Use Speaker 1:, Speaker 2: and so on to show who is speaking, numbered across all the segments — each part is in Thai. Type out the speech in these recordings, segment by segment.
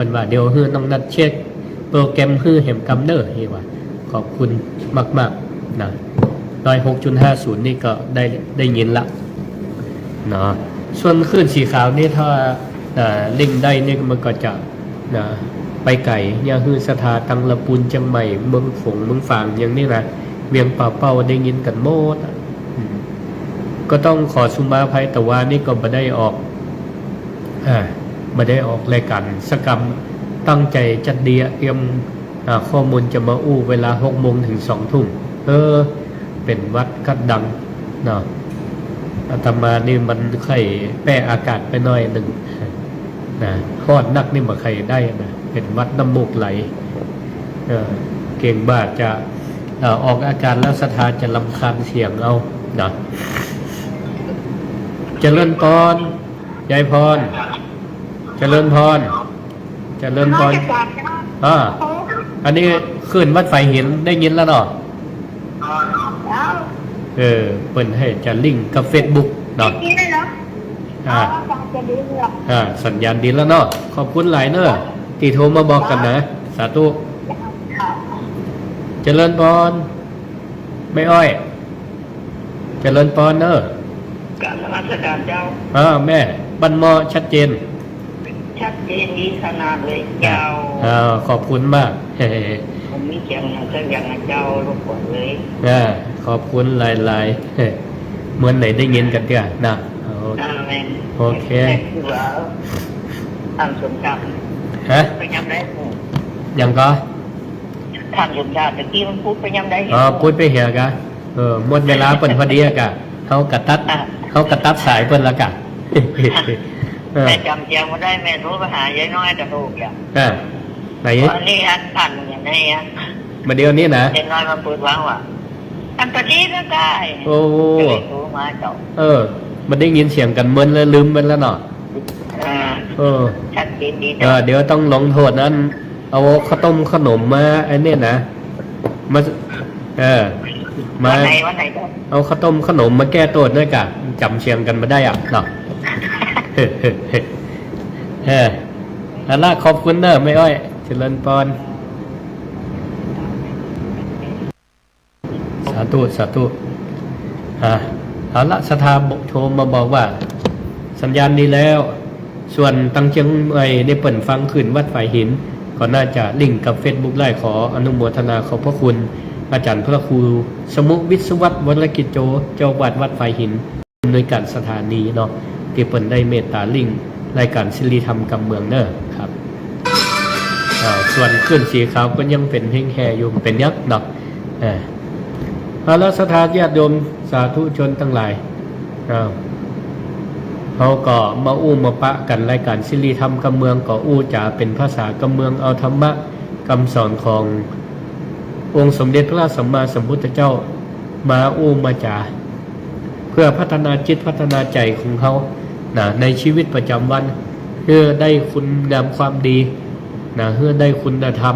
Speaker 1: เป็นว่าเดี๋ยวฮื้อน้องนัดเช็คโปรแกรมฮื้อแหมกำเนอร์เฮว่าขอบคุณมากๆนะ106.50นี่ก็ได้ยินละเนาะส่วนคลื่นสีขาวนี่ถ้าลิงได้นี่มันก็จะนะไปไก่ยาฮื้อสถาตังละปูนจังใหม่เมืองฝงเมืองฝางอย่างนี้นะเวียงป่าเป้าได้ยินกันโมดก็ต้องขอสุมาภัยแต่ว่านี่ก็ไม่ได้ออกรายการสกรรมตั้งใจจัดเดียเตรียมข้อมูลจะมาอู้เวลา6 โมงถึง2 ทุ่มเป็นวัดกัดดังเนาะอาตมานี่มันไข่แป้อากาศไปหน่อยหนึ่งนะฮอดนักนี่มาไข่ได้นะเป็นวัดน้ำมูกไหลเก่งบาทจะออกอาการแล้วสถานจะลำคาญเสียงเอานะเจริญพรยายพรเจริญพรอันนี้ขึ้นวัดไฟหินได้ยินแล้วเนาะเปิดให้จะลิงก์กับ Facebook เนาะสัญญาณดีแล้วเนาะขอบคุณหลายเนอะที่โทรมาบอกกันนะสาธุเจริญพรไม่อ้อยเจริญพรเนอะ
Speaker 2: การนมัสการเจ้า
Speaker 1: แม่บันมอชัดเจน
Speaker 2: ดีขนาดเลยเจ้า
Speaker 1: ขอบคุณมาก
Speaker 2: ผมมีเสียงสักอย่างนะเจ้ารบกวนเลย
Speaker 1: ขอบคุณหลายๆเหมือนไหนได้ยินกันเดียวนะโอเค
Speaker 2: ท่านสมศักดิ์ไปย้ำได้
Speaker 1: ยังก็
Speaker 2: ท่านสมศักดิ์ตะกี้มันพูดไปย้ำได้
Speaker 1: พูดไปเหี่ยกะหมดเวลาเปิ่นพอดีกะเขากระตัดสายเปิ่นละกะ
Speaker 2: แม่จำเจียงมาได้แม่รู้ปัญหายายน้อยแต่ถูกอย่าง
Speaker 1: ไหน
Speaker 2: อันนี้ท่านอย่างนี้
Speaker 1: มาเดียวนี้นะ
Speaker 2: ยายน้อยมาพูดว่างว่าอันตนี้ก็ได้
Speaker 1: โอ้
Speaker 2: รู้มาเจ้า
Speaker 1: มันได้ยินเสียงกันเมินแล้วลืมไปแล้วเนาะ
Speaker 2: ชัดเจนดี
Speaker 1: เดี๋ยวต้องลงโทษนั้นเอาข้าวต้มขนมมาไอ้นี่นะมาเอาข้าวต้มขนมมาแก้ตัวด้วยกะจำเสียงกันมาได้อ่ะเนาะอันละขอบคุณเนอะไม่อ้อยเจริญพรสาธุเอาละสถาบโทรมาบอกว่าสัญญาณดีแล้วส่วนตังเชียงใหม่ได้เปิดฟังขึ้นวัดฝ่ายหินก็น่าจะลิงก์กับ Facebook ไล่ขออนุโมทนาขอบพระคุณอาจารย์พระครูสมุวิศวัตรวรกิจโจเจ้าวัดฝ่ายหินในการสถานีเนาะที่เปิดได้เมตตาลิงก์รายการศิริธรรมกำเมืองเนอะครับส่วนขึ้นสีขาวก็ยังเป็นเพ่งแห่อยู่เป็นยักษ์เนาะแล้วสถานญาติโยมสาธุชนทั้งหลายเขาก็มาอู้มาปะกันรายการศิริธรรมกำเมืองก็อู้จ๋าเป็นภาษากำเมืองเอาธรรมะคำสอนขององค์สมเด็จพระสัมมาสัมพุทธเจ้ามาอู้มาจ๋าเพื่อพัฒนาจิตพัฒนาใจของเขาในชีวิตประจำวันเพื่อได้คุณงามความดีเพื่อได้คุณธรรม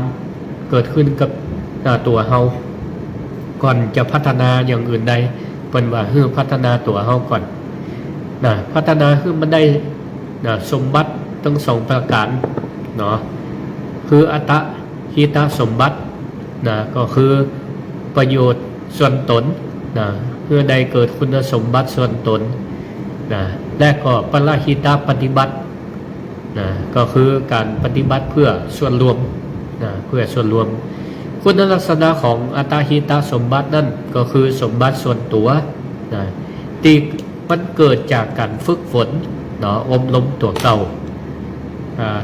Speaker 1: เกิดขึ้นกับตัวเขาก่อนจะพัฒนาอย่างอื่นใดเป็นว่าเพื่อพัฒนาตัวเขาก่อนพัฒนาคือมันได้สมบัติทั้ง2 ประการเนาะคืออัตตหิตสมบัติก็คือประโยชน์ส่วนตนเพื่อได้เกิดคุณสมบัติส่วนตนและก็ปรหิตปฏิบัติก็คือการปฏิบัติเพื่อส่วนรวมเพื่อส่วนรวมคุณลักษณะของอัตตหิตสมบัตินั่นก็คือสมบัติส่วนตัวที่มันเกิดจากการฝึกฝนอบรมตัวเก่า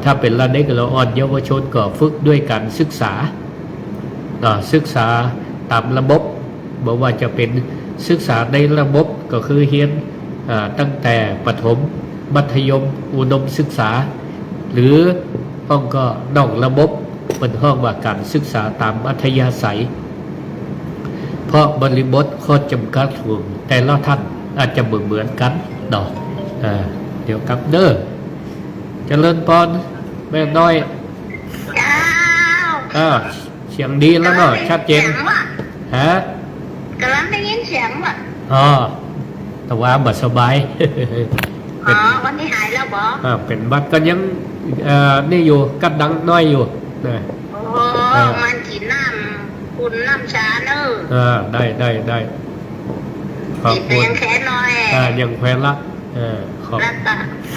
Speaker 1: ถ้าเป็นระดับเราอ่อนเยาวชนก็ฝึกด้วยการศึกษาตามระบบบอกว่าจะเป็นศึกษาในระบบก็คือเรียนตั้งแต่ประถมมัธยมอุดมศึกษาหรือห้องก็นอกระบบเป็นห้องว่าการศึกษาตามอัธยาศัยเพราะบริบทข้อจำกัดของแต่ละท่านอาจจะเหมือนกันเนาะเดี๋ยวกับเด้อเจริญพรแม่น้อยเสียงดีแล้วเนาะชัดเจน
Speaker 2: กำลังได้ยินเสียงว่ะ
Speaker 1: แต่ว่าบัดสบาย
Speaker 2: วันนี้หายแล้วบ่
Speaker 1: เป็นบัดก็ยัง นี่อยู่กัดดังน้อยอยู่นะ
Speaker 3: โอ้มันกินน้ำคุณน้ำชาเนอะ
Speaker 1: ได้ขอบ
Speaker 3: ติด
Speaker 1: คุ
Speaker 3: เตี
Speaker 1: ณ
Speaker 3: ยงแค่น้อย
Speaker 1: ยังแควนละขอบ
Speaker 3: แล้วก็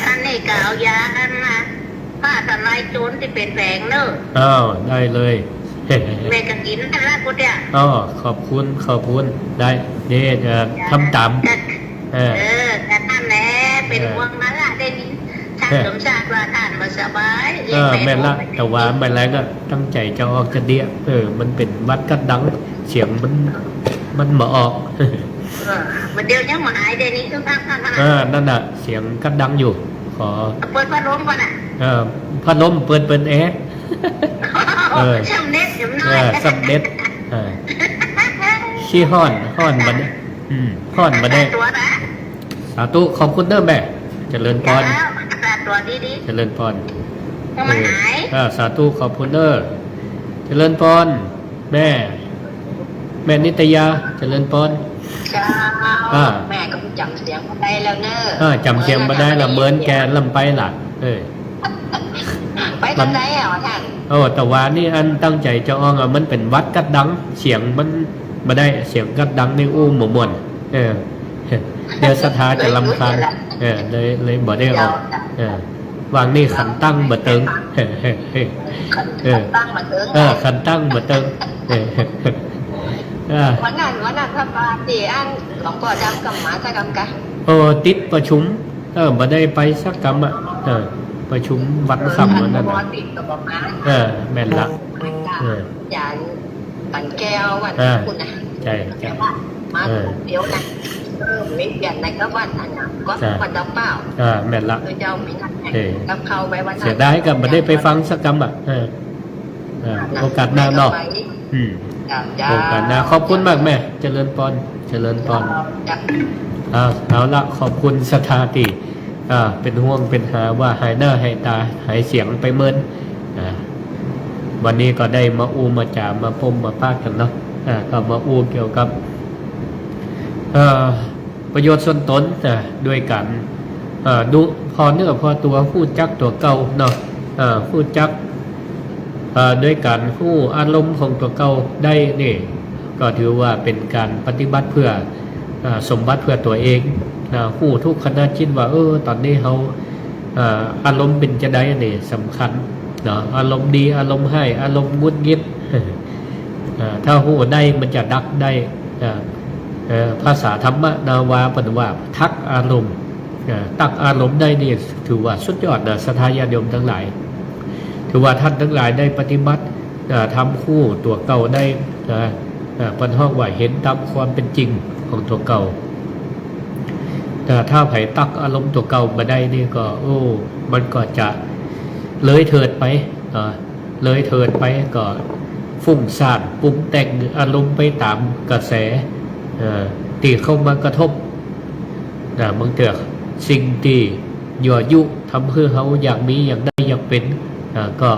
Speaker 3: อันนี้ก็เอายาอันมาผ้าทลายโจรที่เป็นแผงเนอะ
Speaker 1: ได้เลย
Speaker 3: แม่ก็กินนั่นละกูเนี่ย
Speaker 1: ขอบคุณได้เด็ดทำตาม
Speaker 3: แต่ท่านแหละเป็นห่วงมาละได้นี้ท่านสมชาติว่าท่านมาสบาย
Speaker 1: แม่นละแต่ว่าแม่แล้วก็ตั้งใจจะออกจะเดียมันเป็นวัดกัดดังเสียงมันมาออก
Speaker 3: มันเดียวยังมาหายได้นี้ทุกท่าน
Speaker 1: นั่นน่ะเสียงกัดดังอยู่ ขอ
Speaker 3: เปิดพัดลมก่อนอ่ะ
Speaker 1: พัดลมเปิดแอร์
Speaker 3: ช่างเน็ตอยู่น้อย
Speaker 1: สำเร็จชี้ห้อนมาได้ห้อนมาได้
Speaker 3: ตัวนะ
Speaker 1: สาธุขอบคุณเด้อแม่เจริญพร
Speaker 3: ตัวดี
Speaker 1: เจริญพร
Speaker 3: ๆถ้ามันหาย
Speaker 1: สาธุขอบคุณเด้อเจริญพรแม่นิตยาเจริญพร
Speaker 3: เจ้าแม่ก็จำเสียงมาได้แล้วเนอะ
Speaker 1: จำเสียงมาได้ละเหมือนแกลำไปล่ะ
Speaker 3: ไปทางไหนอ่ะท่าน
Speaker 1: แต่ว่านี่อันตั้งใจจะอ้องมันเป็นวัดกัดดังเสียงมันมาได้เสียงกัดดังในอู้หมู่มวลเดี๋ยวสถาจะลำคาญเลยบ่ได้ออกวางนี่ขันตั้งบ่เติง
Speaker 3: ตั้งมาถึง
Speaker 1: ขันตั้งบ่เติง
Speaker 3: วันนั้นพระบาตีอันหลวงพ่อดำกับหมาจะกำกัน
Speaker 1: ติดประชุมบ่ได้ไปสักกรรมประชุมวัดคำนั่นน่ะ
Speaker 3: ติดกับหมา
Speaker 1: แม่นละ
Speaker 3: อย่าปั่นแก้ววันคุณนะ
Speaker 1: ใช่
Speaker 3: มาเดี๋ยวนะไม่เปลี่ยนในก็วันอันนั้นก็วันดอกเปล่า
Speaker 1: แม่นละ
Speaker 3: เจ้ามีนัดกับเขาไว้วันนั้น
Speaker 1: เสียดายกับบ่ได้ไปฟังสักกรรมโอกาสหน้าเนาะโอกาสหน้าขอบคุณมากแม่เจริญพรเอาละขอบคุณสถาติเป็นห่วงเป็นหาว่าหายหน้าหายตาหายเสียงไปเมินวันนี้ก็ได้มาอูมาจามาพมมาพากันเนาะก็มาอูเกี่ยวกับประโยชน์ส่วนตนด้วยกันดูพอเนื้อพอตัวพูดจักตัวเก่าเนาะพูดจักด้วยการพูดอารมณ์ของตัวเก่าได้นี่ก็ถือว่าเป็นการปฏิบัติเพื่อสมบัติเพื่อตัวเองผู้ทุกขณะคิดว่าตอนนี้เขาอารมณ์เป็นจะได้เนี่ยสำคัญเนาะอารมณ์ดีอารมณ์ให้อารมณ์งุดงิดถ้าผู้ได้มันจะดักได้ภาษาธรรมะนาวาปนว่าทักอารมณ์ตักอารมณ์ได้นี่ถือว่าสุดยอดนะสัทธาญาณโยมทั้งหลายถือว่าท่านทั้งหลายได้ปฏิบัติทำคู่ตัวเก่าได้ปัญห้องไหวเห็นตามความเป็นจริงของตัวเก่าแต่ถ้าไผ่ตักอารมณ์ตัวเก่ามาได้นี่ก็มันก็จะเลยเถิดไปก็ฟุ้งซ่านปรุงแต่งอารมณ์ไปตามกระแสตีเข้ามากระทบบางเถื่อสิ่งที่ยั่วยุทำเพื่อเขาอยากมีอยากได้อยากเป็นก็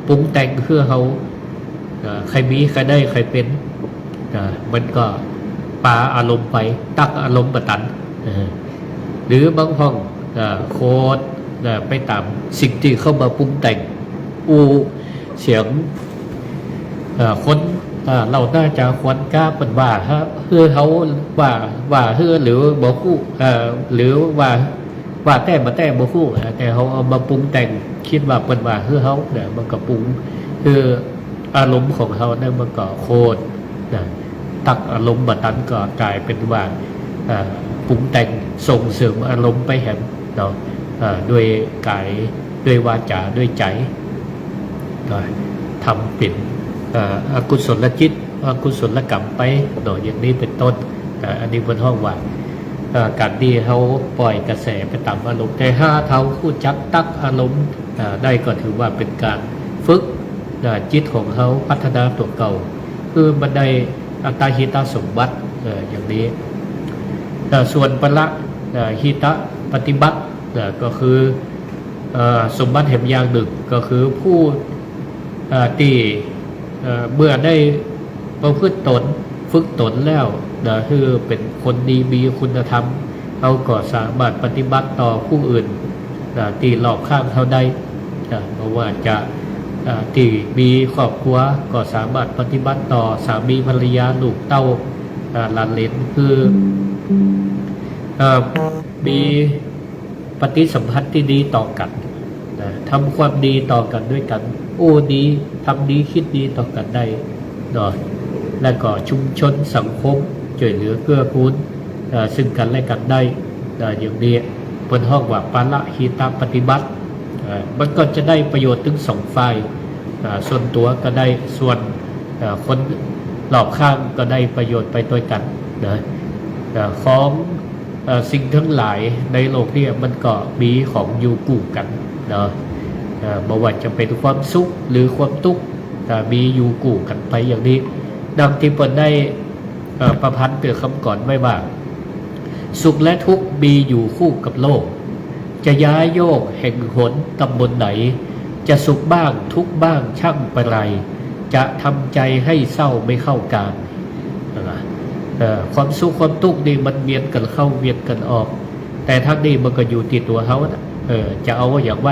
Speaker 1: ปรุงแต่งเพื่อเขาใครมีใครได้ใครเป็นมันก็ปาอารมณ์ไปตักอารมณ์ประตันหรือบางห้องโคดไปตามสิ่งที่เข้ามาปรุงแต่งเสียงคนเราน่าจะควรกล้าเป็นว่าเพื่อเขาว่าเพื่อหรือบอกคู่หรือว่าแต่มาแต่บอกคู่แต่เขาเอามาปรุงแต่งคิดว่าเป็นว่าเพื่อเขาเนี่ยมันก็ปรุงคืออารมณ์ของเขาเนี่ยมันก็โคดตักอารมณ์บัดนั้นก็กลายเป็นว่าปรุงแต่งส่งเสริมอารมณ์ไปแหมเนาะด้วยกายด้วยวาจาด้วยใจทำเป็นอกุศลจิตอกุศลกรรมไปโดยอย่างนี้เป็นต้นอันนี้บนห้องว่าการที่เขาปล่อยกระแสไปตามอารมณ์แต่ถ้าเขาพูดจักตักอารมณ์ได้ก็ถือว่าเป็นการฝึกจิตของเขาพัฒนาตัวเก่าคือมันได้อัตตาหิตสมบัติอย่างนี้ส่วนปละหิตปฏิบัติก็คือสมบัติแห่งอย่างหนึ่งก็คือผู้ที่เมื่อได้ประพฤติตนฝึกตนแล้วคือเป็นคนดีมีคุณธรรมเขาก็สามารถปฏิบัติต่อผู้อื่นที่รอบข้างเขาได้ เพราะว่าจะที่มีครอบครัวก็สามารถปฏิบัติต่อสามีภรรยาลูกเต้าหลานเหลนคือมีปฏิสัมพันธ์ที่ดีต่อกันทำความดีต่อกันด้วยกันโอ้ดีทำดีคิดดีต่อกันได้เนาะและก็ชุมชนสังคมช่วยเหลือเกื้อกูลซึ่งกันและกันได้อย่างนี้บนห้องว่าปาละหิตาปฏิบัติมันก็จะได้ประโยชน์ถึงสองฝ่ายส่วนตัวก็ได้ส่วนคนรอบข้างก็ได้ประโยชน์ไปด้วยกันนะของสิ่งทั้งหลายในโลกนี้มันก็มีของอยู่คู่กันเนาะไม่ว่าจะเป็นความสุขหรือความทุกข์มีอยู่คู่กันไปอย่างนี้ดังที่เปิดได้ประพันธ์เตือนคำก่อนไว้ว่าสุขและทุกข์มีอยู่คู่กับโลกจะย้ายโยกแห่งหนตำบลไหนจะสุขบ้างทุกข์บ้างช่างไปไรจะทำใจให้เศร้าไม่เข้าการความสุขความทุกข์นี่มันเวียนกันเข้าเวียนกันออกแต่ทั้งนี้มันก็อยู่ที่ตัวเขาจะเอาอย่างไร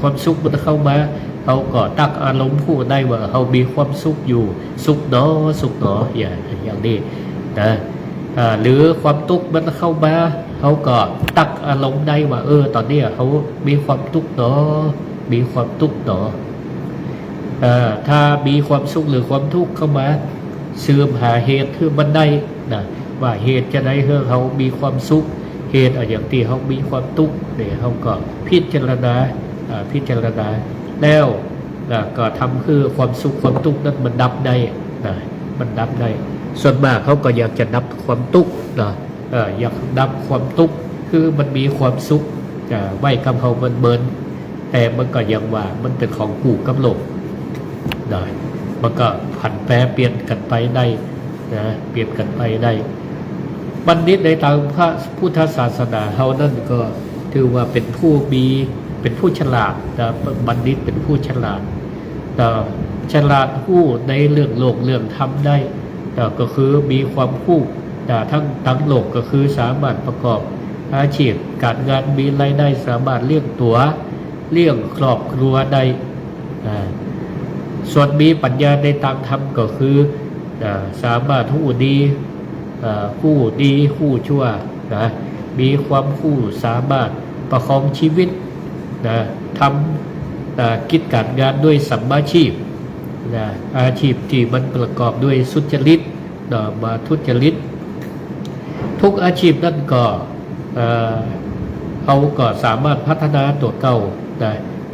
Speaker 1: ความสุขมันเข้ามาเขาก็ตั้งอารมณ์พูดได้ว่าเขามีความสุขอยู่สุขหนอสุขหนออย่างนี้นะหรือความทุกข์มันเข้ามาเขาก็ตั้งอารมณ์ได้ว่าตอนนี้เขามีความทุกข์หนอมีความทุกข์หนอถ้ามีความสุขหรือความทุกข์เข้ามาสืบหาเหตุคือมันได้นะว่าเหตุจะได้ให้เขามีความสุขเหตุอย่างที่เขามีความทุกข์เนี่ยเขาก็พิจารณาแล้วก็ทำคือความสุขความทุกข์นั้นมันดับได้มันดับได้ส่วนมากเขาก็อยากจะดับความทุกข์อยากดับความทุกข์คือมันมีความสุขไว้กับเขามันเบินแต่มันก็ยังว่ามันเป็นของคู่กับโลกมันก็ผันแปรเปลี่ยนกันไปได้เปลี่ยนกันไปได้บัณฑิตในทางพระพุทธศาสนาเขานั่นก็ถือว่าเป็นผู้เป็นผู้ฉลาดบัณฑิตเป็นผู้ฉลาดผู้ในเรื่องโลกเรื่องธรรมได้ก็คือมีความผู้ทั้งโลกก็คือสามารถประกอบอาชีพการงานมีรายได้สามารถเลี้ยงตัวเลี้ยงครอบครัวได้ส่วนมีปัญญาในทางธรรมก็คือสามารถผู้ดีผู้ชั่วมีความผู้สามารถประคองชีวิตทำกิจการงานด้วยสัมมาชีพอาชีพที่มันประกอบด้วยสุจริตมาทุจริตทุกอาชีพนั่นก็เขาก็สามารถพัฒนาตัวเก่า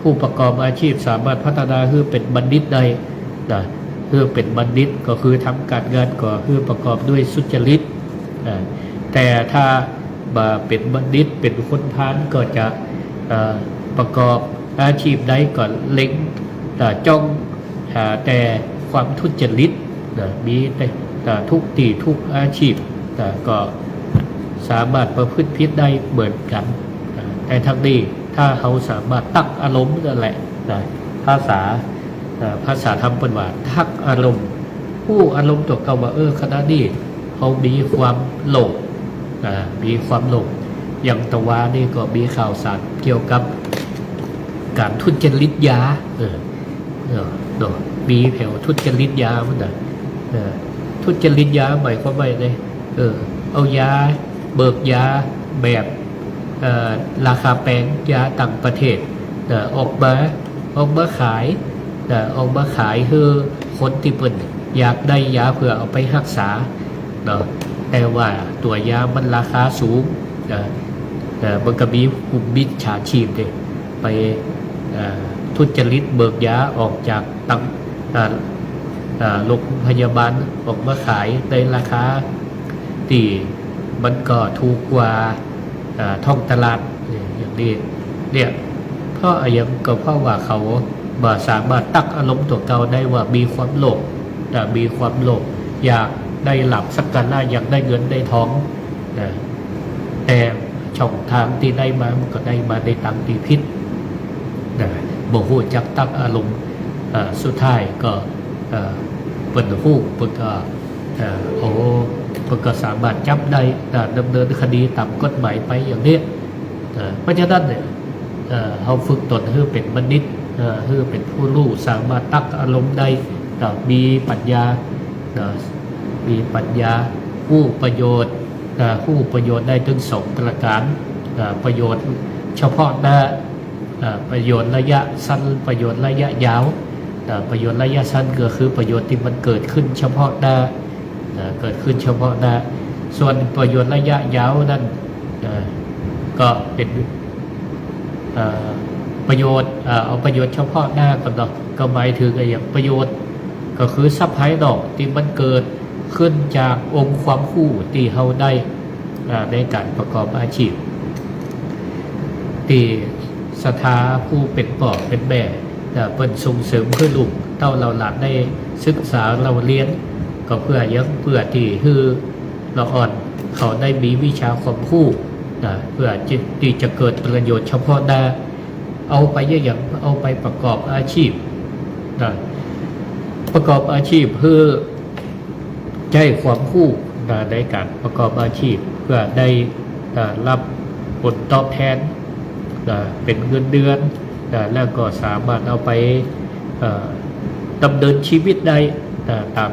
Speaker 1: ผู้ประกอบอาชีพสามารถพัฒนาคือเป็นบัณฑิตได้คือเป็นบัณฑิตก็คือทำการงานก็คือประกอบด้วยสุจริตแต่ถ้าเป็นบัณฑิตเป็นคนพาลก็จะประกอบอาชีพใดก็เล็งจ้องหาแต่ความทุจริตมีแต่ทุกตีทุกอาชีพก็สามารถประพฤติผิดได้เหมือนกันแต่ทั้งนี้ถ้าเขาสามารถตั้งอารมณ์นั่นแหละภาษาธรรมเป็นว่าทักอารมณ์ผู้อารมณ์ตัวเก่าว่าขณะนี้เขามีความโลภมีความโลภอย่างตะวานี่ก็มีข่าวสารเกี่ยวกับการทุจริตยามีแผ่วทุจริตยามันทุจริตยาหมายความว่าไงเอายาเบิกยาแบบราคาแพงยาต่างประเทศออกมาขายคือคนที่เป็นอยากได้ยาเพื่อเอาไปรักษาแต่ว่าตัวยามันราคาสูงมันก็มีกลุ่มมิจฉาชีพไปทุจริตเบิกยาออกจากโรงพยาบาลออกมาขายในราคาที่มันก็ถูกกว่าท้องตลาดอย่างนี้เนี่ยเพราะว่าเขาสามารถตักอารมณ์ตัวเก่าได้ว่ามีความโลภอยากได้หลับสักการะอยากได้เงินได้ทองแต่ช่องทางที่ได้มามันก็ได้มาในทางที่ผิดบ่ฮู้จักตักอารมณ์สุดท้ายก็เปิดฮู้เปิดก็สามารถจับได้ดำเนินคดีตามกฎหมายไปอย่างนี้เพราะฉะนั้นเนี่ยเขาฝึกตนให้เป็นบัณฑิต คือเป็นผู้รู้สามารถตักอารมณ์ได้มีปัญญามีปัญญาผู้ประโยชน์ผู้ประโยชน์ได้ถึงสองประการประโยชน์เฉพาะหน้าประโยชน์ระยะสั้นประโยชน์ระยะยาวประโยชน์ระยะสั้นก็คือประโยชน์ที่มันเกิดขึ้นเฉพาะหน้าเกิดขึ้นเฉพาะหน้าส่วนประโยชน์ระยะยาวนั้นก็เป็นประโยชน์เอาประโยชน์เฉพาะหน้าก่อนเนาะก็หมายถึงอย่างประโยชน์ก็คือทรัพย์ภายนอกที่มันเกิดขึ้นจากองค์ความรู้ที่เราได้ในการประกอบอาชีพที่ศรัทธาผู้เป็นพ่อเป็นแม่เป็นส่งเสริมเพื่อลูกเต้าเราหลานได้ศึกษาเราเรียนก็เพื่อยังเพื่อที่คือเราอ่อนเขาได้มีวิชาความรู้เพื่อที่จะเกิดประโยชน์เฉพาะหน้าเอาไปอย่างเอาไปประกอบอาชีพประกอบอาชีพเพื่อใช้ความรู้ในการประกอบอาชีพเพื่อได้รับผลตอบแทนเป็นเงินเดือนแล้วก็สามารถเอาไปดำเนินชีวิตได้ตาม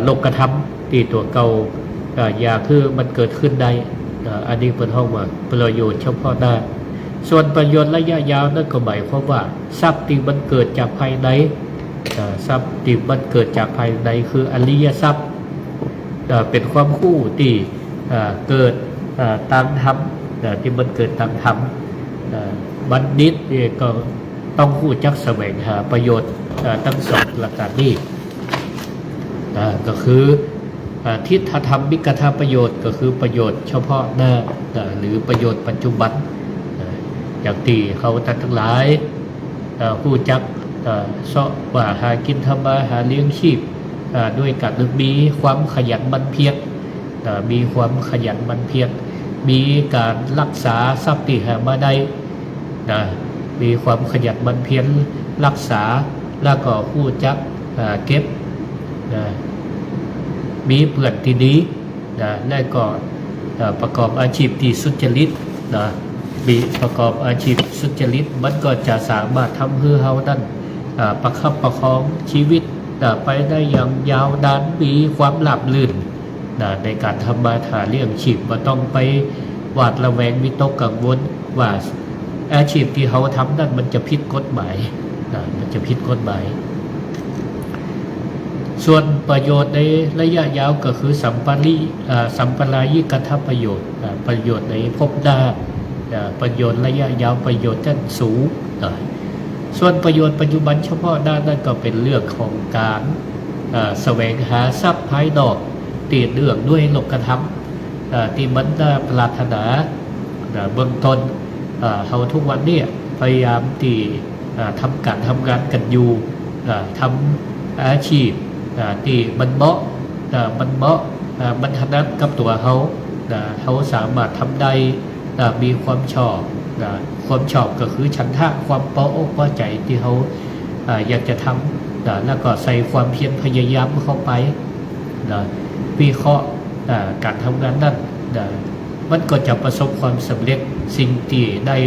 Speaker 1: โลกธรรมที่ตัวเก่าอยากคือมันเกิดขึ้นได้อันนี้เป็นห้องว่าประโยชน์เฉพาะหน้าส่วนประโยชน์ระยะยาวนั่นก็หมายความว่าทรัพย์ที่มันเกิดจากภายในทรัพย์ที่มันเกิดจากภายในคืออริยทรัพย์เป็นความรู้ที่เกิดตามธรรมที่มันเกิดตามธรรมบัณฑิตก็ต้องรู้จักแสวงหาประโยชน์ทั้งสองประการนี้ก็คือทิฏฐธรรมมิกถาประโยชน์ก็คือประโยชน์เฉพาะหน้าหรือประโยชน์ปัจจุบันอย่างที่เขาทั้งหลายผู้จักเสาะว่าหากินทำมาหาเลี้ยงชีพด้วยการมีความขยันหมั่นเพียรมีความขยันหมั่นเพียรมีการรักษาทรัพย์ที่หามาได้มีความขยันหมั่นเพียรรักษาแล้วก็ผู้จักเก็บมีเพื่อนที่ดีและก็ประกอบอาชีพที่สุจริตมีประกอบอาชีพสุจริตมันก็จะสามารถทำให้เรานั้นประคับประคองชีวิตไปได้อย่างยาวนานมีความราบรื่นในการทำมาหาเลี้ยงชีพไม่ต้องไปหวาดระแวงวิตกกังวลว่าอาชีพที่เขาทำนั้นมันจะผิดกฎหมายมันจะผิดกฎหมายส่วนประโยชน์ในระยะยาวก็คือสัมปรายิกถประโยชน์ประโยชน์ในภพหน้าประโยชน์ระยะยาวประโยชน์ชั้นสูงส่วนประโยชน์ปัจจุบันเฉพาะด้านนั้นก็เป็นเรื่องของการแสวงหาทรัพย์ภายนอกตีเรื่องด้วยโลกธรรมที่มันปรารถนาเบื้องต้นเราทุกวันนี้พยายามที่ทำการทำงานกันอยู่ทำอาชีพที่มันเหมาะมันถนัดกับตัวเขาสามารถทำได้มีความชอบความชอบก็คือฉันทะความพออกพอใจที่เขาอยากจะทำแล้วก็ใส่ความเพียรพยายามเข้าไปวิเคราะห์การทำงานนั้นมันก็จะประสบความสำเร็จสิ่งที่ได้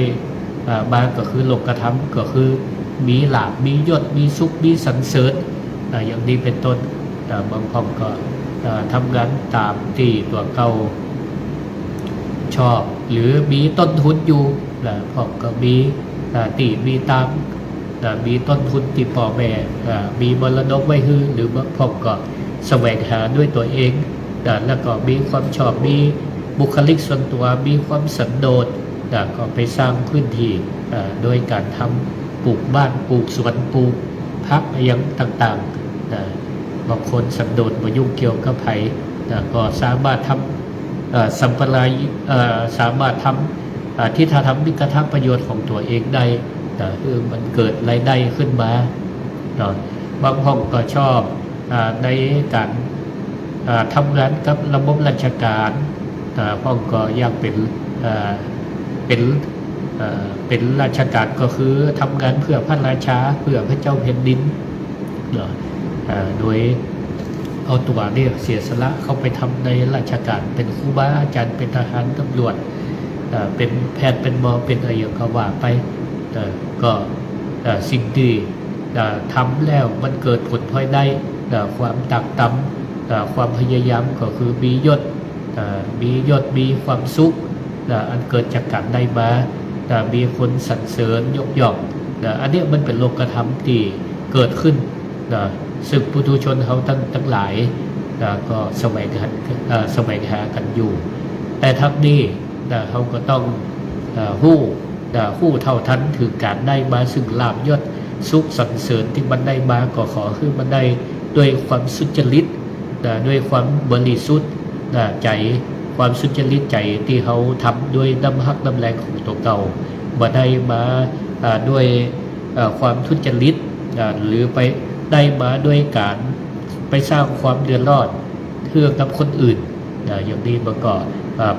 Speaker 1: มาก็คือโลกธรรมก็คือมีลาภมียศมีสุขมีสรรเสริญอย่างนี้เป็นต้นบางคนก็ทำงานตามที่ตัวเก่าชอบหรือมีต้นทุนอยู่พ่อก็มีตีมีตามมีต้นทุนที่พ่อแม่มีมรดกไว้ให้หรือพ่อก็แสวงหาด้วยตัวเองแล้วก็มีความชอบมีบุคลิกส่วนตัวมีความสันโดษก็ไปสร้างพื้นที่โดยการทำปลูกบ้านปลูกสวนปลูกพักอย่างต่างๆบางคนสันโดษมายุ่งเกี่ยวกับไผ่ก็สามารถทำสัมปรายสามารถทำที่ทำมิกถาประโยชน์ของตัวเองได้คือมันเกิดรายได้ขึ้นมาบางห้องก็ชอบในการทำงานกับระบบราชการห้องก็อยากเป็นราชการก็คือทำงานเพื่อพระราชาเพื่อพระเจ้าแผ่นดินโดยเอาตัวเนี่ยเสียสละเข้าไปทำในราชการเป็นครูบาอาจารย์เป็นทหารตำรวจเป็นแพทย์เป็นหมอเป็นอะไรอย่างเขาว่าไปก็ สิ่งที่ทำแล้วมันเกิดผลพลอยได้ความตักตำความพยายามก็คือมียศมีความสุขอันเกิดจากการได้มามีคนสรรเสริญยกย่องอันนี้มันเป็นโลกธรรมที่เกิดขึ้นซึ่งปุถุชนเขาทั้งหลายก็แสวงหากันอยู่แต่ทั้งนี้เขาก็ต้องหู้เท่าทันถึงการได้มาซึ่งลาภยศสุขสรรเสริญที่มันได้มาก็ขอคือมันได้ด้วยความสุจริตด้วยความบริสุทธิ์ใจความสุจริตใจที่เขาทำด้วยน้ำฮักน้ำแรงของตัวเก่าบ่ได้มาด้วยความทุจริตหรือไปได้มาด้วยการไปสร้างความเดือดร้อนเพื่อกับคนอื่นอย่างนี้มันก็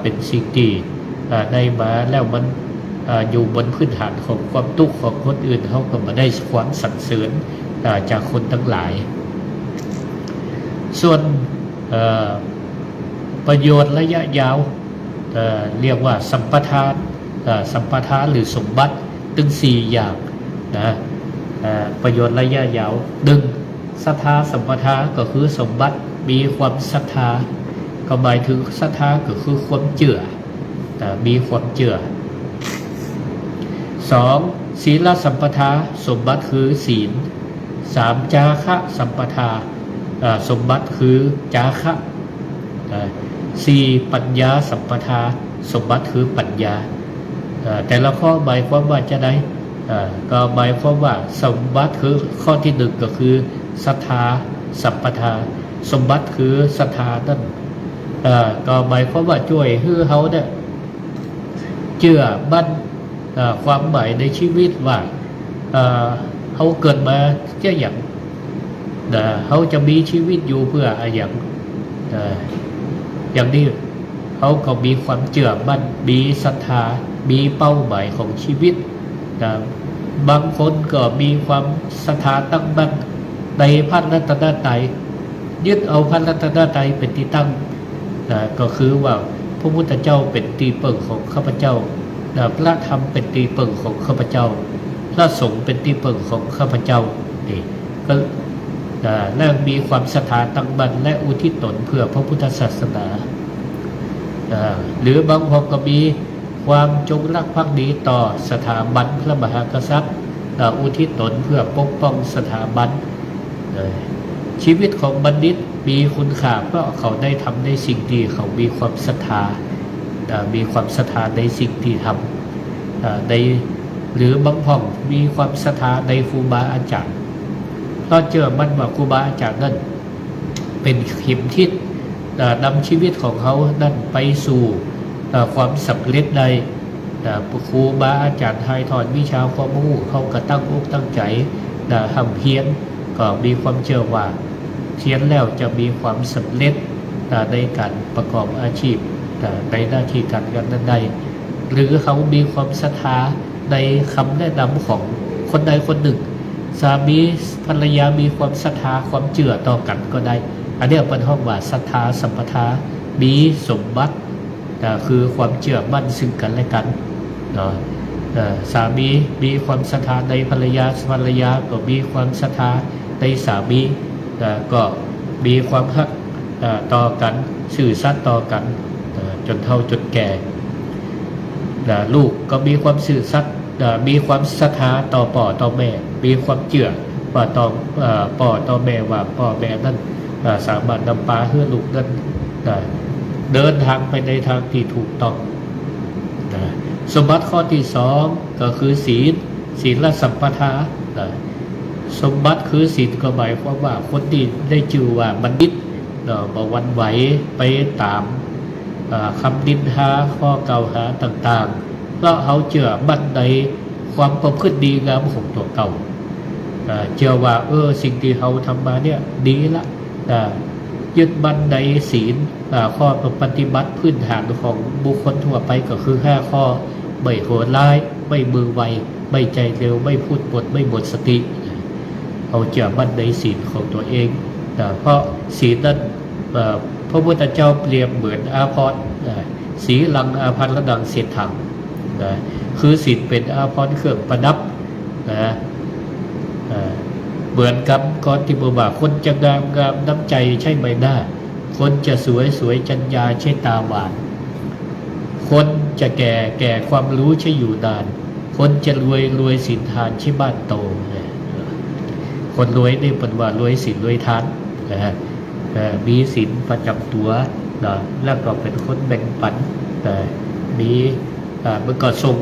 Speaker 1: เป็นสิ่งที่ได้มาแล้วมันอยู่บนพื้นฐานของความทุกข์ของคนอื่นเขาก็มาได้ความสรรเสริญจากคนทั้งหลายส่วนประโยชน์ระยะยาวเรียกว่าสัมปทานหรือสมบัติถึง4อย่างนะประโยชน์ระยะยาวศรัทธาสัมปทาก็คือสมบัติมีความศรัทธาก็หมายถึงศรัทธาก็คือความเชื่อมีความเชื่อ2ศีลสัมปทาสมบัติคือศีล3จาคะสัมปทาสมบัติคือจาคะ4ปัญญาสัมปทาสมบัติคือปัญญาแต่ละข้อหมายความว่าจะได้ก็หมายความว่าสมบัติคือข้อที่1ก็คือศรัทธาสัมปทาสมบัติคือศรัทธานั่นก็หมายความว่าช่วยให้เขาเนี่ยเชื่อมั่นความหมายในชีวิตว่าเขาเกิดมาจะอย่างเขาจะมีชีวิตอยู่เพื่ออย่างนี้เขาก็มีความเชื่อมั่นมีศรัทธามีเป้าหมายของชีวิตบางคนก็มีความศรัทธาตั้งมั่นในพระรัตนตรัยยึดเอาพระรัตนตรัยเป็นที่ตั้งก็คือว่าพระพุทธเจ้าเป็นที่พึ่งของข้าพเจ้าพระธรรมเป็นที่พึ่งของข้าพเจ้าพระสงฆ์เป็นที่พึ่งของข้าพเจ้านี่ก็และมีความศรัทธาตั้งมั่นและอุทิศตนเพื่อพระพุทธศาสนาหรือบางคนก็มีความจงรักภักดีต่อสถาบันพระมหากษัตริย์อุทิศตนเพื่อปกป้องสถาบันชีวิตของบัณฑิตมีคุณค่าเพราะเขาได้ทำในสิ่งที่เขามีความศรัทธาในสิ่งที่ทำหรือบางพ่องมีความศรัทธาในครูบาอาจารย์เพราะเชื่อมั่นว่าครูบาอาจารย์นั้นเป็นเข็มทิศนำชีวิตของเขานั่นไปสู่ความสำเร็จในครูบาอาจารย์ไทยทอดวิชาความรู้เขาก็ตั้งอกตั้งใจทำเพียรก็มีความเชื่อว่าเพียรแล้วจะมีความสำเร็จในการประกอบอาชีพในหน้าที่การงานนั้นใดหรือเขามีความศรัทธาในคำแนะนำของคนใดคนหนึ่งสามีภรรยามีความศรัทธาความเชื่อต่อกันก็ได้อันนี้เป็นห้องว่าศรัทธาสัมปทามีสมบัติคือความเชื่อมั่นซึ่งกันและกันสามีมีความศรัทธาในภรรยาก็มีความศรัทธาในสามีก็มีความฮักต่อกันสื่อสัตย์ต่อกันจนเฒ่าจนแก่ลูกก็มีความสื่อสัตย์มีความศรัทธาต่อพ่อต่อแม่มีความเชื่อว่าต่อพ่อต่อแม่ว่าพ่อแม่นั้นสามารถนำพาให้ลูกนั้นเดินทางไปในทางที่ถูกต้องสมบัติข้อที่2ก็คือศีลสัมปทาสมบัติคือศีลก็หมายความว่าคนที่ได้ชื่อว่าบัณฑิตบ่หวั่นไหวไปตามคำนินทาข้อกล่าวหาต่างๆเพราะเขาเชื่อมั่นในความประพฤติดีงามของตัวเก่าเชื่อว่าสิ่งที่เขาทำมาเนี่ยดีละยึดมั่นในศีลข้อปฏิบัติพื้นฐานของบุคคลทั่วไปก็คือ5ข้อไม่โหดร้ายไม่มือไวไม่ใจเร็วไม่พูดปดไม่หมดสติเขาเชื่อมั่นในศีลของตัวเองเพราะศีลนั้นพระพุทธเจ้าเปรียบเหมือนอาภรณ์สีลังอาภัรดังเศษถังคือศีลเป็นอาภรณ์เครื่องประดับ เหมือนกับก่อนที่บอกว่าคนจะงามงามน้ำใจใช่ใบหน้าคนจะสวยสวยจัญญาใช่ตาหวานคนจะแก่แก่ความรู้ใช่อยู่นานคนจะรวยรวยสินทานใช่บ้านโตคนรวยนี่เป็นว่ารวยสินรวยทานนะฮะมีสินประจำตัวนะแล้วก็เป็นคนแบ่งปันมีเมื่อก่อนส่ง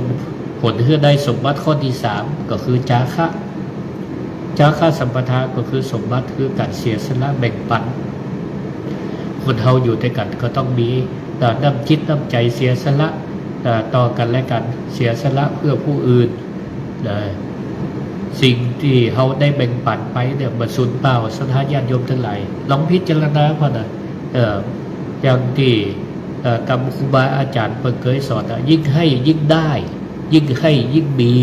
Speaker 1: ผลเพื่อได้สมบัติข้อที่3ก็คือจาคะสัมปทาก็คือสมบัติคือการเสียสละแบ่งปันคนเฮาอยู่ด้วยกันก็ต้องมีน้ำจิตน้ำใจเสียสละต่อกันและกันเสียสละเพื่อผู้อื่นนะสิ่งที่เฮาได้แบ่งปันไปเนี่ยมันสูญเปล่าสถานญาติโยมทั้งหลายลองพิจารณาพอนะอย่างที่กรรมครูบาอาจารย์เพิ่นเคยสอนยิ่งให้ยิ่งได้ยิ่งให้ยิ่งมี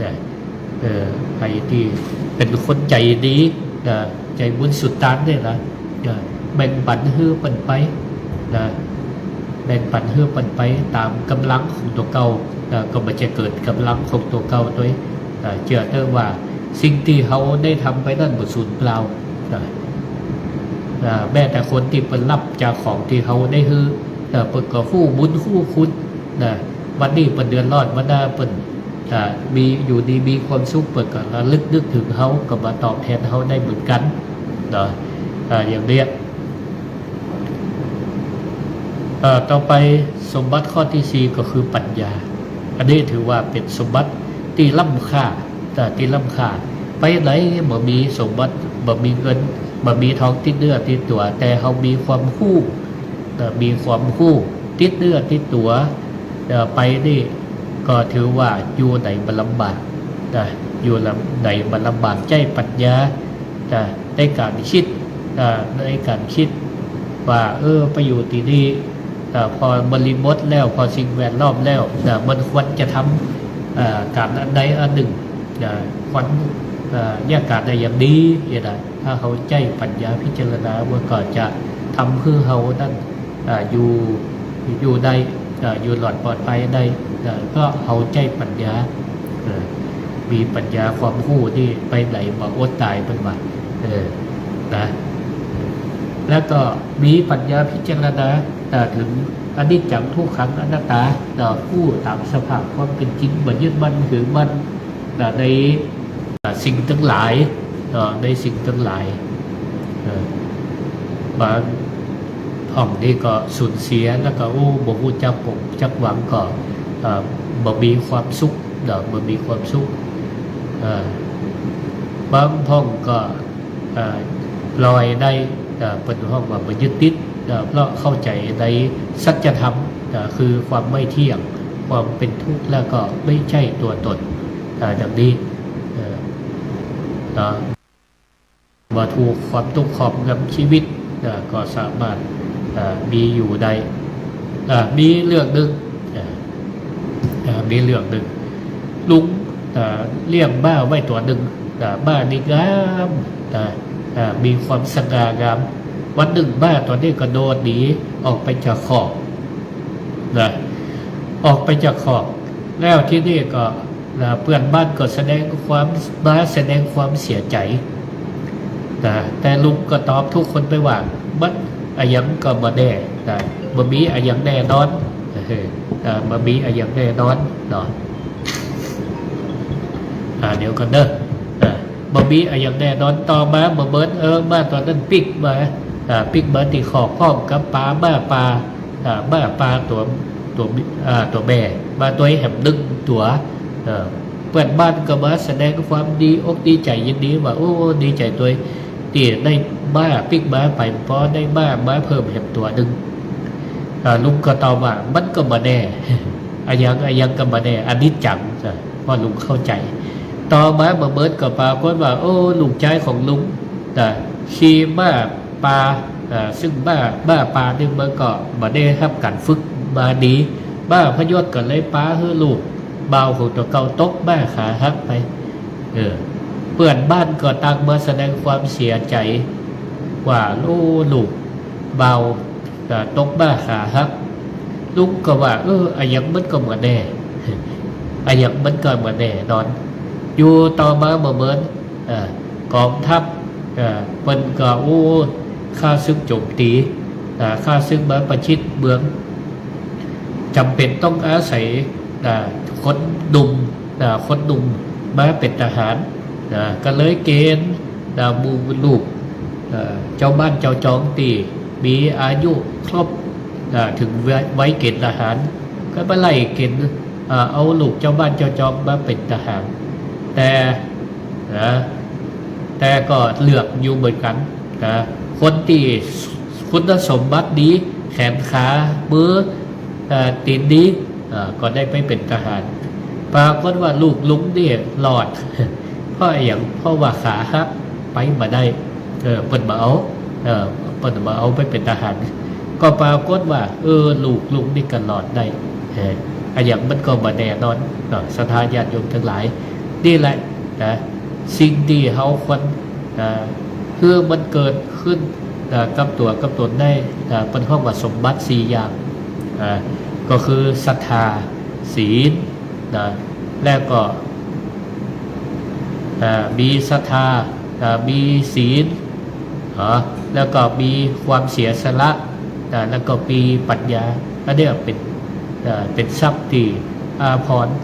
Speaker 1: นะใครที่เป็นคนใจดีใจบุญสุดตานเนี่ยนะแบ่งปันฮื้อปันไปนะแบ่งปันฮื้อปันไปตามกำลังของตัวเก่าก็มันจะเกิดกำลังของตัวเก่าด้วยเชื่อเถอะว่าสิ่งที่เขาได้ทำไปนั่นหมดสูญเปล่าแม้แต่คนที่เป็นรับจากของที่เขาได้ฮื้อเปิดก็คู่บุญคู่คุณวันนี้เป็นเดือนรอดวันหน้าเป็นมีอยู่ดีมีความสุขเปิดก็ระลึกนึกถึงเขาก็มาตอบแทนเขาได้เหมือนกันอย่างเนี้ยต่อไปสมบัติข้อที่4ก็คือปัญญาอันนี้ถือว่าเป็นสมบัติที่ล้ำค่าที่ล้ำค่าไปไหนบ่มีสมบัติบ่มีเงินบ่มีทองติดเนื้อติดตัวแต่เขามีความคู่มีความคู่ติดเนื้อติดตัวไปนี่ก็ถือว่าอยู่ในบรรลำบากอยู่ในบรรลำบากใจปัญญาในการคิดในการคิดว่าไปอยู่ที่นี่พอบริบทแล้วพอสิ่งแวดล้อมแล้วมันควรจะทำการอันใดอันหนึ่งควรแยกการได้อย่างดีอย่างไรถ้าเขาใจปัญญาพิจารณาว่าก็จะทำเพื่อเขานั้นอยู่ได้อยู่หลอดปลอดภัยได้ก็เอาใจปัญญามีปัญญาความรู้ที่ไปไหนมาอดตายเป็นว่านะแล้วก็มีปัญญาพิจารณาถึงอนิจจังทุกขังอนัตตาผู้ตามสภาพความเป็นจริงบ่ยึดมั่นถือมั่นในสิ่งทั้งหลายในสิ่งทั้งหลายบางห้องนี้ก็สูญเสียแล้วก็บ่ฮู้จักปกจักหวังก็บ่มีความสุขบ่มีความสุขบางห้องก็ลอยได้เป็นห้องว่าบ่ยึดติดเพราะเข้าใจในสัจธรรมคือความไม่เที่ยงความเป็นทุกข์แล้วก็ไม่ใช่ตัวตนดังนี้มาถูกความทุกข์ครอบงำชีวิตก็สามารถมีอยู่ได้มีเรื่องหนึ่งลุงเลี้ยงบ้าไว้ตัวหนึ่งบ้านี่งามมีความสง่างามวันหนึ่งบ้าตัวนี้ก็โดดหนีออกไปจากขอบออกไปจากขอบแล้วที่นี่ก็เพื่อนบ้านก็แสดงความเสียใจแต่ลุงก็ตอบทุกคนไปว่ามันอายังก็มาแน่บ่มีอายังแน่นอนบ่มีอายังแน่นอนเดี๋ยวกันเด้อบ่มีอายังแน่นอนต่อมาบ่เบิดมาตอนนั้นปิกมาที่ขอบพ้อมกับปลาบ้าปลาตัวแม่มาตัวแหมดึงตัวเพื่อนบ้านก็มาแสดงความดีอกดีใจยินดีว่าดีใจตัวที่ได้มาปิกมาไปพอได้มาเพิ่มแหมตัวหนึ่งลุงก็ตอบว่ามันก็มาแน่อายังก็มาแน่อันนี้จังเพราะลุงเข้าใจต่อมาเบิดก็ปรากฏว่าลูกชายของลุงขี่ม้าปลาซึ่งบ้าปลาเนี่ยมันก็มาได้รับการฝึกมาดีบ้าพยศก็เลยปลาเฮือลูกเบาของตัวเก่าตกบ้าขาหักไปเพื่อนบ้านก็ตั้งมาแสดงความเสียใจว่าลูกเบาตกบ้าขาหักลุงก็ว่าอายังมันก็เหมือนแน่อายังมันก็เหมือนแน่นอนอยู่ต่อมาเมื่อก็ กองทัพเปิ้นก็โอ้ข้าศึกโจมตีข้าศึกมาประชิดเมืองจำเป็นต้องอาศัยคนหนุ่มมาเป็นทหารก็เลยเกณฑ์หมู่ลูกเจ้าบ้านเจ้าจองตีมีอายุครบถึงไว้เกณฑ์ทหารก็มาไล่เกณฑ์เอาลูกเจ้าบ้านเจ้าจองมาเป็นทหารแต่ก็เลือกอยู่เหมือนกันคนที่คุณสมบัติดีแขนขามือตีนดีก็ได้ไปเป็นทหารปรากฏว่าลูกลุงนี่หลอดเพราะว่าขาหักไปมาได้เปิดมาเอาไปเป็นทหารก็ปรากฏว่าลูกลุงนี่ก็หลอดได้อย่างมันก็มาแน่นอนสถานญาติโยมทั้งหลายนี่แหละสิ่งที่เขาควรคือมันเกิดขึ้นกับตนได้เป็นห้องว่าสมบัติ4อย่างก็คือศรัทธาศีลแล้วก็มีศรัทธามีศีลแล้วก็มีความเสียสละแล้วก็มีปัญญาอันนี้เป็นทรัพย์ที่อาภรณ์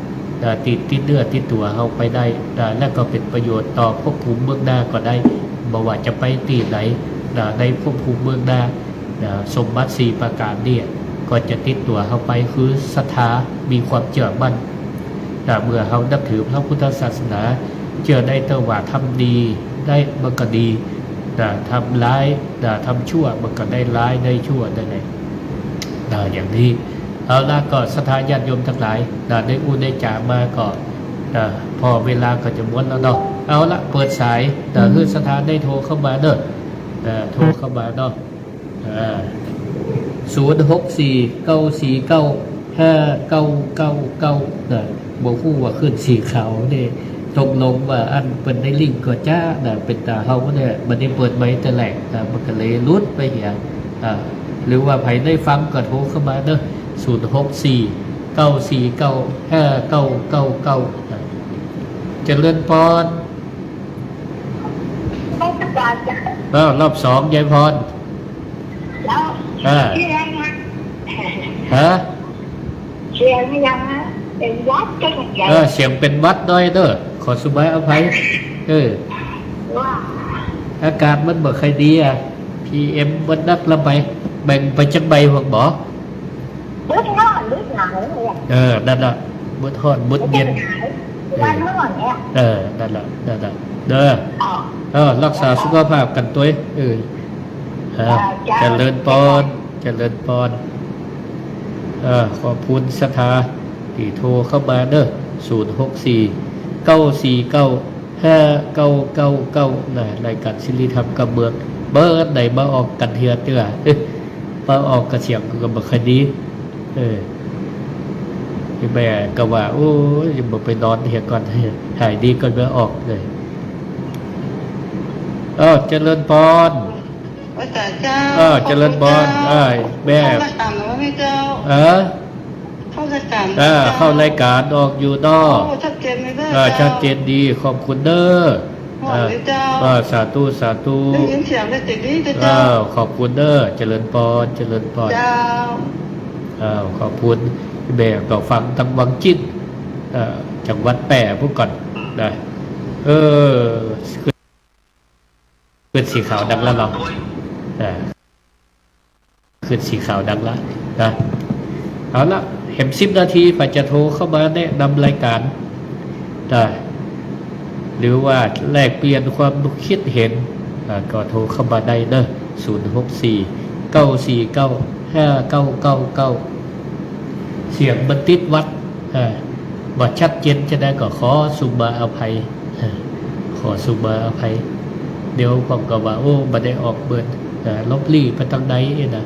Speaker 1: ติดเนื้อติดตัวเอาไปได้แล้วก็เป็นประโยชน์ต่อภพภูมิเบื้องหน้าก็ได้บ่ว่าจะไปตีไหนในภพภูมิเบื้องหน้าสมบัติ4ประการเนี่ยก็จะติดตัวเข้าไปคือศรัทธามีความเชื่อมั่นเมื่อเขานับถือพระพุทธศาสนาเชื่อได้แต่ว่าทำดีได้มันก็ดีทำร้ายทำชั่วมันก็ได้ร้ายได้ชั่วได้ไหนอย่างนี้เอาละก็ศรัทธาญาติโยมทั้งหลายได้ได้จ่ามาก็พอเวลาก็จะม้วนแล้วเนาะเอาละเปิดสายคือศรัทธาได้โทรเข้ามาเด้อโทรเข้ามาเนาะ064-949-5999บอกผู้ว่าขึ้นสีขาวเนี่ยตกลงว่าอันเป็นได้ลิงก์ก็จ้าเป็นตาเฮาเนี่ยมันได้เปิดไว้แต่แรกมันก็เลยลุดไปเหี่ยหรือว่าใครได้ฟังก็โทรเข้ามาเด้อ064-949-5999เจริญพรรอบ2ยายพร
Speaker 3: แล้วเชียงเชียงยังเป็นวัดก็ยังใหญ่
Speaker 1: เสียงเป็นวัดด้วยเด้อขอสุบายอภัย
Speaker 3: ว่า
Speaker 1: อากาศมันบ่ค่อยดีPM มันนักละไปแบ่งไปจักใบหัวบ่
Speaker 3: มืดร้อนมืดหนาวเลย
Speaker 1: นั่นล่ะมืดร้อนมืดเย็น
Speaker 3: วันร้อนเนี่ย
Speaker 1: นั่นล่ะเด้อรักษาสุขภาพกันตัวเจริญพรขอบคุณศรัทธาที่โทรเข้ามาเด้อ064-949-5999รายการศิริธรรมกับเมืองเบิร์ดไหนมาออกกันเทือเตื้อมาออกกระเสียงก็บ่ค่อยดีแม่ก็ว่าโอ้ยบ่ไปนอนเฮียก่อนหายดีก่อนมาออกเลยเจริญพรเจริญพรแม่เข้ารายการออกอยู่นอกชัดเจนดีขอบคุณเด้อสาธุขอบคุณเด้อเจริญพรขอบคุณแม่ก็ฟังทั้งวังจิ้นจังหวัดแปะพวกก่อนนะขึ้นสีขาวดังแล้วเนาะขึ้นสีขาวดังแล้วนะเอาละเห็น10 นาทีฝ่ายจะโทรเข้ามาแนะนำรายการได้หรือว่าแลกเปลี่ยนความคิดเห็นก็โทรเข้ามาได้เนอะ064-949-5999เสียงมันติดวัดว่าชัดเจนจะได้ก็ขอสุมาอภัยเดี๋ยวผมก็ว่าโอ้มาได้ออกเบิดลบลี่ไปทางไหนนะ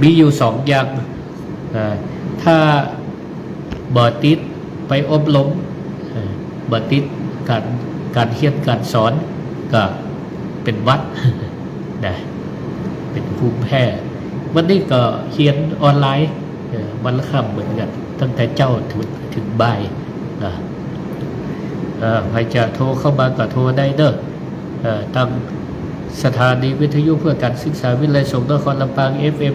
Speaker 1: มีอยู่2 อย่างถ้าบ่ติดไปอบรมบ่ติดการเรียนการสอนก็เป็นวัดนะเป็นภูมิแพ้วันนี้ก็เรียนออนไลน์วันละค่ำเหมือนกันตั้งแต่เจ้าถึงบ่ายนะ ใครจะโทรเข้ามาก็โทรได้เด้อตั้งสถานีวิทยุเพื่อการศึกษาวิทยาลัยสงฆ์นครลำปาง FM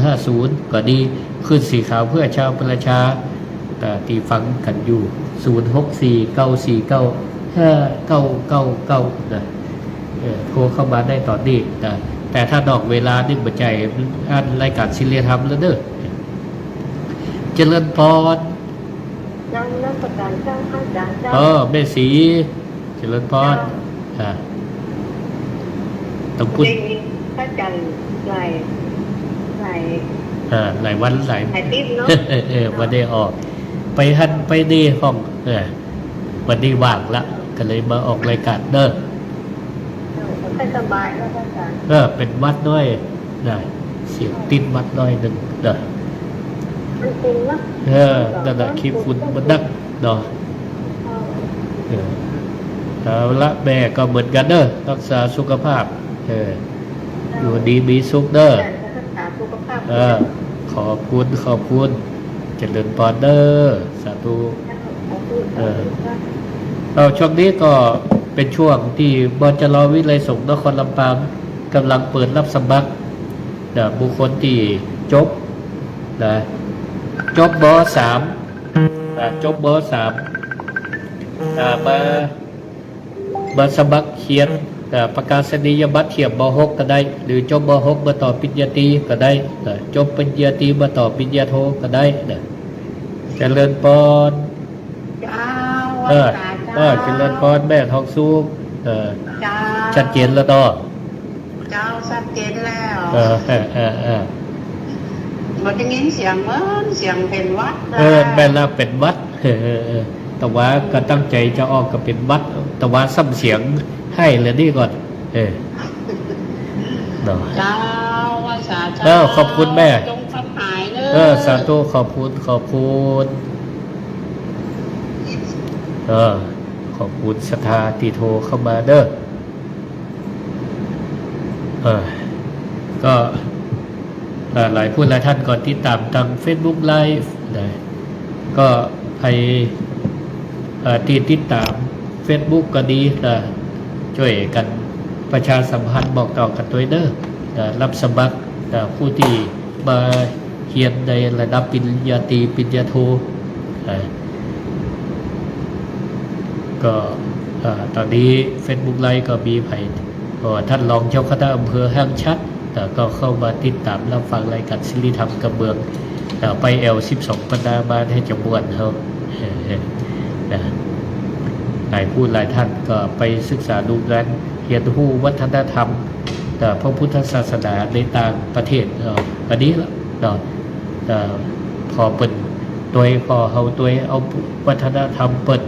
Speaker 1: 106.50 ก็ดีขึ้นสีขาวเพื่อชาวประชาตีฟังกันอยู่0649495999นะโทรเข้ามาได้ตอนนี้นะแต่ถ้านอกเวลานี่บัจจัยอ่านรายการศิลธรรมแล้วเด้อเจริญพร
Speaker 3: ยังนักประกาศเจ้าข้าจารย์เจ้า
Speaker 1: แม่สีเจริญพรต้องพูด
Speaker 3: ข้าจารย์หลาย
Speaker 1: วันหลาย
Speaker 3: ติ๊บเนาะ
Speaker 1: วันได้ออกไปหันไปดีห้องวันนี้ว่างละก็เลยมาออกรายการเด้อ
Speaker 3: ไม่สบายแล้วอาจารย์
Speaker 1: เป็นวัดด้วยนะเสียงติดวัดด้วยนึงเด้อ
Speaker 3: มันจริงนะ
Speaker 1: นั่นแหละขี้ฝุ่นมันนักเนาะเอาละแม่ก็เหมือนกันเด้อรักษาสุขภาพอยู่ดีมีสุขเด้อขอบคุณเจริญพรเด้อสาธุช่วงนี้ก็เป็นช่วงที่บจร.วิทยาลัยสงฆ์นครลำปางกำลังเปิดรับสมัครบุคคลที่จบบ.3 จบ บ.3 มาสมัครเขียนประกาศนียบัตรเทียบ บ.6 ก็ได้หรือจบ บ.6 มาต่อปริญญาตรีก็ได้จบปริญญาตรีมาต่อปริญญาโทก็ได้เจริญพรเจริญพรแม่ทองสุขชัดเจนแล้วต่อ
Speaker 3: เจ้าชัดเจนแล้ว
Speaker 1: มัน
Speaker 3: จะยินเสียงเหมือนเสียงเป็นวัด
Speaker 1: แม่ละเป็นวัดแต่ว่าก็ตั้งใจจะออกก็เป็นวัดแต่ว่าซ้ำเสียงให้เลยนี่ก่อน
Speaker 3: เจ้าว่าสาธุ
Speaker 1: ขอบคุณแม่
Speaker 3: จงฟังหายเนอะ
Speaker 1: สาธุขอบคุณขอบคุณศรัทธาที่โทรเข้ามาเด้อก็หลายผู้หลายท่านก่อนที่ตามทาง Facebook Live ก็ให้ติดตาม Facebook ก็ดีช่วยกันประชาสัมพันธ์บอกต่อกันตัวเด้อรับสมัครผู้ที่มาเรียนในระดับปริญญาตรีปริญญาโทก็ตอนนี้ Facebook Live ก็มีท่านรองเจ้าคณะอำเภอห้างชัดก็เข้ามาติดตามรับฟังรายการศิลธรรมกับเมืองไปL12ปนามาให้จังหวัดเขาหลายผู้หลายท่านก็ไปศึกษาดูงานเรียนรู้วัฒนธรรมพระพุทธศาสนาในต่างประเทศอันนี้พอเปิดตัวพอเขาตัวเอาวัฒนธรรมเปิด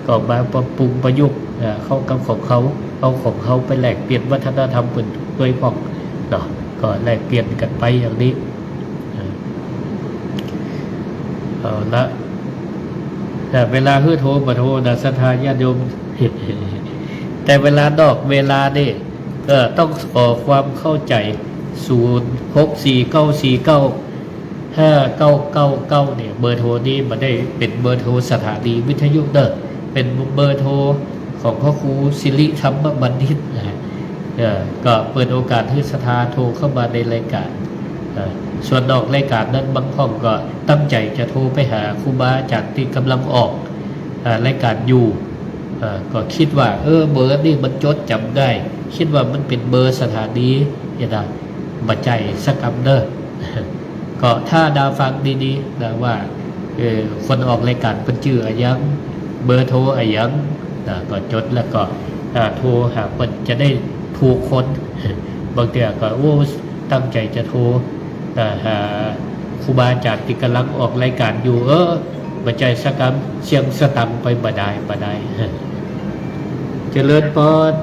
Speaker 1: ก็มาปรับปรุงประยุกต์เข้ากับของเขาเอาของเขาไปแลกเปลี่ยนวัฒนธรรมเปิดตัวของก็แลกเปลี่ยนกันไปอย่างนี้ละเวลาโทรมาโทรศรัทธาญาติโยมแต่เวลานอกเวลานี่ต้องขอความเข้าใจ0649495999เนี่ยเบอร์โทรนี้มันได้เป็นเบอร์โทรสถานีวิทยุเป็นเบอร์โทรของพ่อครูศิริธรรมบัณฑิตก็เปิดโอกาสให้ศรัทธาโทรเข้ามาในรายการส่วนนอกรายการนั้นบางห้องก็ตั้งใจจะโทรไปหาครูบาอาจารย์ที่กำลังออกรายการอยู่ก็คิดว่าเบอร์นี่มันจดจำได้คิดว่ามันเป็นเบอร์สถานีอย่างบัจจัยสักคำเด้อก็ถ้าดาวฟังดีๆนะว่าคนออกรายการเป็นชื่ออะไรยังเบอร์โทรอะไรยังก็จดแล้วก็โทรหาคนจะได้ถูกคนบางทีก็ตั้งใจจะโทรหาครูบาอาจารย์ที่กำลังออกรายการอยู่บัจจัยสักคำเชียงสตังไปบ่ได้เจริญพร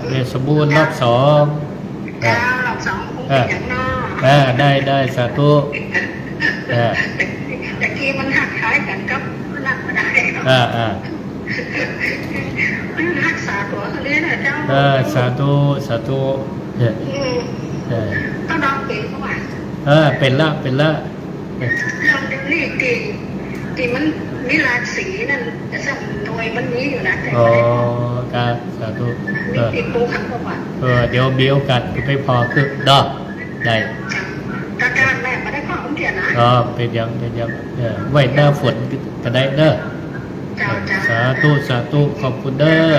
Speaker 1: เรียนสมบูรณ์รอบ2
Speaker 3: รอบ2
Speaker 1: ได้สาธุ
Speaker 3: แต่ที่มันหักคล้ายกันก็นักไม่ได้มันรักษาตัวเขาเลยนะเจ้า
Speaker 1: สาธุ
Speaker 3: ต้องลองเป็นเข้ามา
Speaker 1: เป็นละ
Speaker 3: ลองเรียนดี ที่มันมีหลากสีนั่นจะสั่งหน่วยมันนี้อยู่นะแต่
Speaker 1: อ๋อ
Speaker 3: ไม่ได้
Speaker 1: การสาธุ
Speaker 3: มีติดปูขังประวัติ
Speaker 1: เดี๋ยวมีโอกาสไปพอคือดอกได้
Speaker 3: จากการแม่มาได้ข้อของเทียนนะ
Speaker 1: เป็นยังไว้หน้าฝนก็ได้เด้อ
Speaker 3: เจ้าเจ้า
Speaker 1: สาธุขอบคุณเด้อ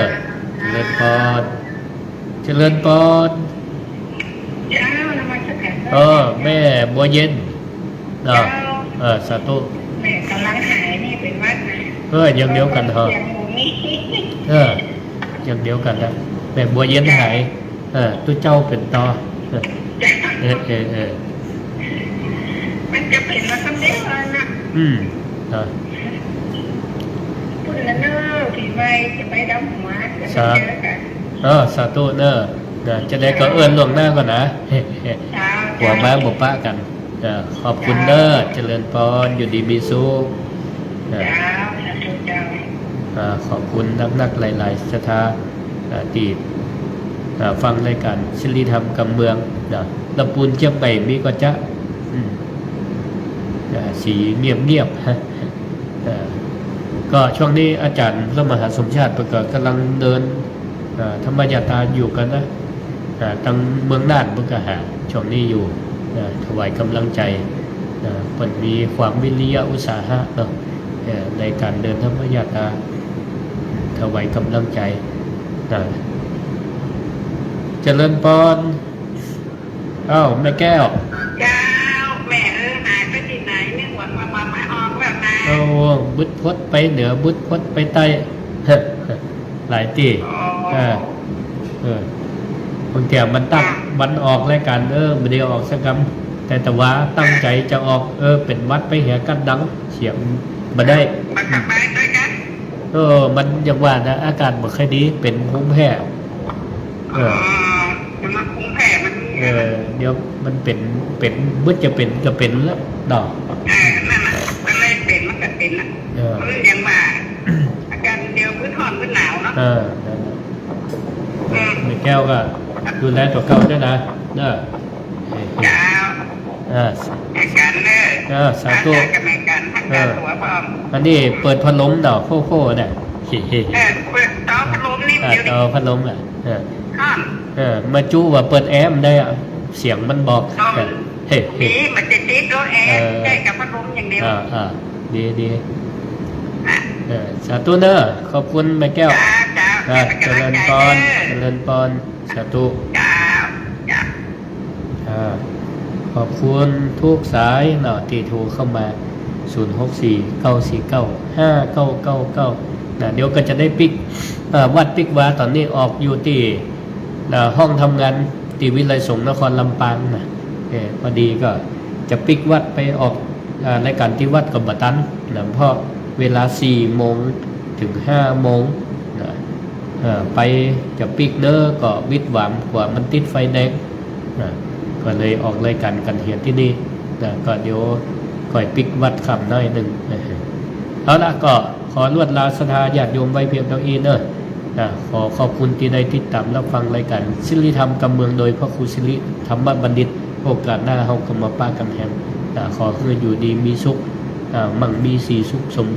Speaker 1: เจริญพรเจริญพร
Speaker 3: เจ้านมัสการ
Speaker 1: แม่บัวเย็นเนาะสาธุ
Speaker 3: แม่กำลังหายนี่เป็นวัดนะ
Speaker 1: อย่างเดียวกันเหรอ
Speaker 3: ยังหมูนี่
Speaker 1: อย่างเดียวกันนะแม่บัวเย็นหายตัวเจ้าเป็นต่อเออ
Speaker 3: มันจะเป็นมาคำเดียวนะ
Speaker 1: เนาะ
Speaker 3: พูดแล้วเนอะที่ไปจะไปดำหัวจะไปเจอกัน
Speaker 1: สาธุเนอะจะได้ก็เอื้อนล่วงหน้าก่อนนะ
Speaker 3: เจ้า
Speaker 1: หัวมาบุปะกันขอบคุณเด้อเจริญพรอยู่ดีมีสุข
Speaker 3: เจ้าสาธุเจ้า
Speaker 1: ขอบคุณนักหลายๆสถาตีฟังรายการศิริธรรมกำเมืองลำปูนเชียงใหม่มีก็จะสีเงียบๆก็ช่วงนี้อาจารย์พระมหาสมชาติประกอบกำลังเดินธรรมยาตราอยู่กันนะทางเมืองน่านเมืองกะหาช่วงนี้อยู่ถวายกำลังใจเปิดมีความวิริยะอุตสาหะเนาะในการเดินธรรมยาตราถวายกำลังใจเจริญพรแม่แก้ว
Speaker 3: เจ้าแม่หายไปที่ไหนเนี่ยหวังมาไม่ออกแบบไหน
Speaker 1: บุดพดไปเหนือบุดพดไปใต้ หลายตีบางทีมันตั้งวันออกรายการไม่ได้ออกสักคำแต่ว่าตั้งใจจะออกเป็นวัดไปเหียกันดังเสียงมาได้
Speaker 3: มันกลับไปด้วยกัน
Speaker 1: มันอย่างว่านะอาการบ่ค่อยดีเป็นภูมิแพ้
Speaker 3: จะมาคุ้มแผ่มัน
Speaker 1: เดี๋ยวมันเป็นบึดจะเป็นก็เป็นแล้วดอก
Speaker 3: นั่นแหละมันเลยเป็นมันก็เป็นนะมันยังมาอาการเดียวพื้นถอนพื้นหนาวเนาะ
Speaker 1: แม่แก้วก็ดูแลตัวเก่าด้วยนะเด้อ
Speaker 3: เจ้าแม่กันเนอะ
Speaker 1: สาธุ
Speaker 3: กับแม่กันทั้งการหัวพร้อม
Speaker 1: อันนี้เปิดพัดลมดอกโค้ๆเนี่ย
Speaker 3: เปิดต่อพัดลมนี่เดี๋ยว
Speaker 1: ต่อ
Speaker 3: นี้
Speaker 1: พัดลม
Speaker 3: ห้อง
Speaker 1: มาจู้ว่าเปิดแอร์ได้เสียงมันบอกเฮ้
Speaker 3: นี่มันจะติดรถแอร์ใช้กับพัดลมอย่างเดียว
Speaker 1: ดีสาธุเนอะขอบคุณแม่แก้ว
Speaker 3: เจ้า
Speaker 1: เจริญพรสาธุ
Speaker 3: เจ้า
Speaker 1: ขอบคุณทุกสายเนาะที่โทรเข้ามา064-949-5999เดี๋ยวก็จะได้ปิกวัดปิกวาตอนนี้ออกอยู่ที่ห้องทำงานที่วิไลสงฆ์นครลำปางนะพอดีก็จะปิกวัดไปออกรายการที่วัดกับบตันนะเพราะเวลา4 โมงถึง 5 โมงนะไปจะปิกเนอร์ก็วิดหวังกว่ามันติดไฟแดงนะก็เลยออกรายการกันเหียนที่นี่นะก็เดี๋ยวก่อยปิกวัดคำน้อยหนึ่งเอาละก็ขอลวดลาสถาญาติโยมไว้เพียงเท่านี้เนอะขอขอบคุณที่ได้ติดตามรับฟังรายการศิริธรรมกำเมืองโดยพระครูศิริธรรมบัณฑิตโอกาสหน้าเฮาก็มาป้ากันแฮมขอให้อยู่ดีมีสุขมั่งมีสีสุขสม